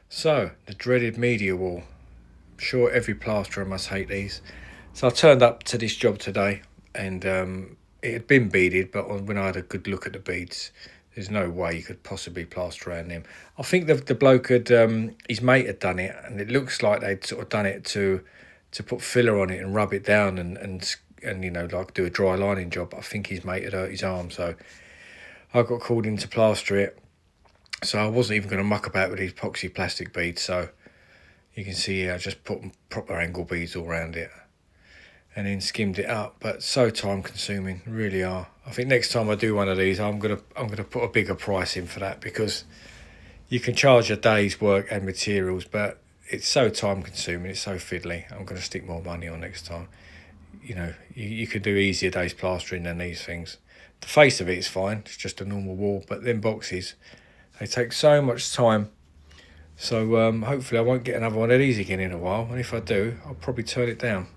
So, the dreaded media wall. I'm sure every plasterer must hate these. So I turned up to this job today, and it had been beaded, but when I had a good look at the beads, there's no way you could possibly plaster around them. I think the bloke had his mate had done it, and it looks like they'd sort of done it to put filler on it and rub it down and like do a dry lining job. I think his mate had hurt his arm, so I got called in to plaster it. So I wasn't even going to muck about with these epoxy plastic beads. So you can see here I just put proper angle beads all around it and then skimmed it up. But so time consuming, really are. I think next time I do one of these, I'm gonna put a bigger price in for that, because you can charge a day's work and materials, but it's so time consuming, it's so fiddly. I'm gonna stick more money on next time. You can do easier days plastering than these things. The face of it is fine, it's just a normal wall, but them boxes, they take so much time. So hopefully I won't get another one of these again in a while, and if I do, I'll probably turn it down.